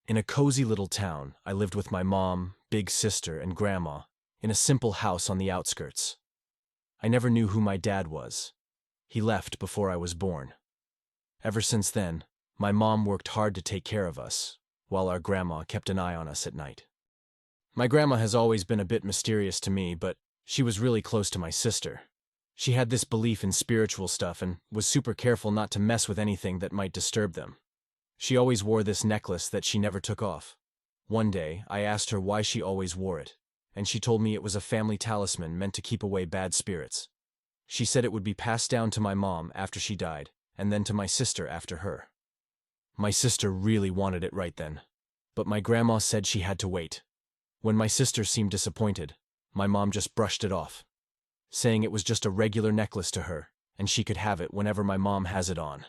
In a cozy little town, I lived with my mom, big sister, and grandma, in a simple house on the outskirts. I never knew who my dad was. He left before I was born. Ever since then, my mom worked hard to take care of us, while our grandma kept an eye on us at night. My grandma has always been a bit mysterious to me, but she was really close to my sister. She had this belief in spiritual stuff and was super careful not to mess with anything that might disturb them. She always wore this necklace that she never took off. One day, I asked her why she always wore it, and she told me it was a family talisman meant to keep away bad spirits. She said it would be passed down to my mom after she died, and then to my sister after her. My sister really wanted it right then, but my grandma said she had to wait. When my sister seemed disappointed, my mom just brushed it off, saying it was just a regular necklace to her, and she could have it whenever my mom has it on.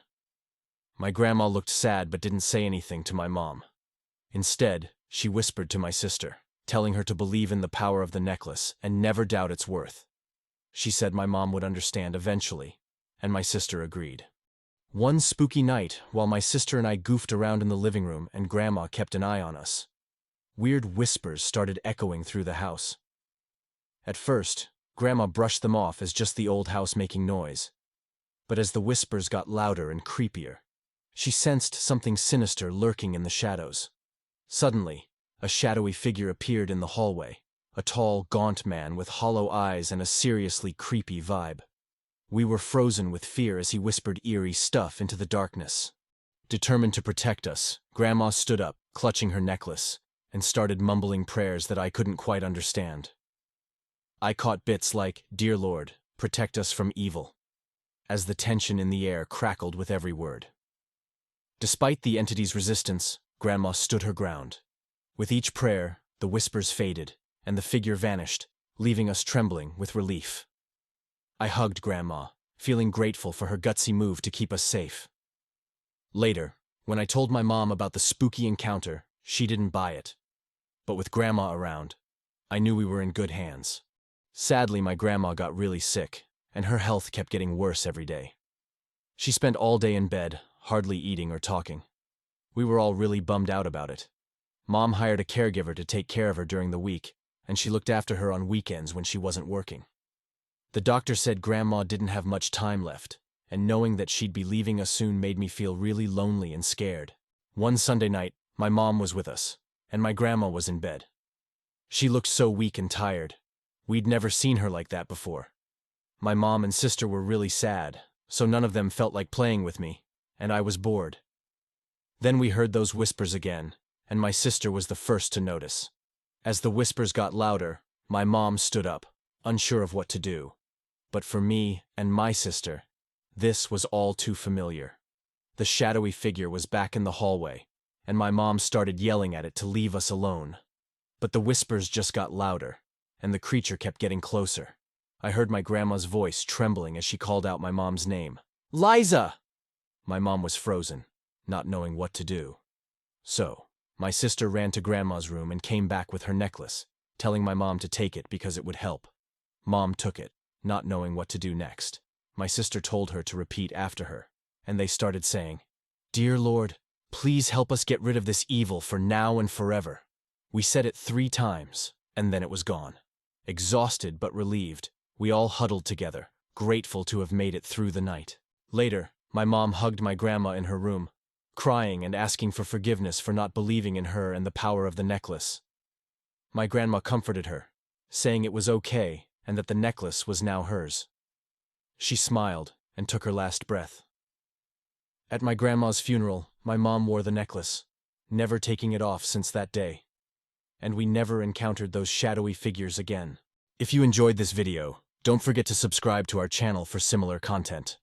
My grandma looked sad but didn't say anything to my mom. Instead, she whispered to my sister, telling her to believe in the power of the necklace and never doubt its worth. She said my mom would understand eventually, and my sister agreed. One spooky night, while my sister and I goofed around in the living room and grandma kept an eye on us, weird whispers started echoing through the house. At first, grandma brushed them off as just the old house making noise. But as the whispers got louder and creepier, she sensed something sinister lurking in the shadows. Suddenly, a shadowy figure appeared in the hallway, a tall, gaunt man with hollow eyes and a seriously creepy vibe. We were frozen with fear as he whispered eerie stuff into the darkness. Determined to protect us, Grandma stood up, clutching her necklace, and started mumbling prayers that I couldn't quite understand. I caught bits like, "Dear Lord, protect us from evil," as the tension in the air crackled with every word. Despite the entity's resistance, Grandma stood her ground. With each prayer, the whispers faded, and the figure vanished, leaving us trembling with relief. I hugged Grandma, feeling grateful for her gutsy move to keep us safe. Later, when I told my mom about the spooky encounter, she didn't buy it. But with Grandma around, I knew we were in good hands. Sadly, my grandma got really sick, and her health kept getting worse every day. She spent all day in bed, hardly eating or talking. We were all really bummed out about it. Mom hired a caregiver to take care of her during the week, and she looked after her on weekends when she wasn't working. The doctor said Grandma didn't have much time left, and knowing that she'd be leaving us soon made me feel really lonely and scared. One Sunday night, my mom was with us, and my grandma was in bed. She looked so weak and tired. We'd never seen her like that before. My mom and sister were really sad, so none of them felt like playing with me, and I was bored. Then we heard those whispers again, and my sister was the first to notice. As the whispers got louder, my mom stood up, unsure of what to do. But for me and my sister, this was all too familiar. The shadowy figure was back in the hallway, and my mom started yelling at it to leave us alone. But the whispers just got louder, and the creature kept getting closer. I heard my grandma's voice trembling as she called out my mom's name. "Liza!" My mom was frozen, not knowing what to do. So, my sister ran to Grandma's room and came back with her necklace, telling my mom to take it because it would help. Mom took it, not knowing what to do next. My sister told her to repeat after her, and they started saying, "Dear Lord, please help us get rid of this evil for now and forever." We said it 3 times, and then it was gone. Exhausted but relieved, we all huddled together, grateful to have made it through the night. Later, my mom hugged my grandma in her room, crying and asking for forgiveness for not believing in her and the power of the necklace. My grandma comforted her, saying it was okay and that the necklace was now hers. She smiled and took her last breath. At my grandma's funeral, my mom wore the necklace, never taking it off since that day. And we never encountered those shadowy figures again. If you enjoyed this video, don't forget to subscribe to our channel for similar content.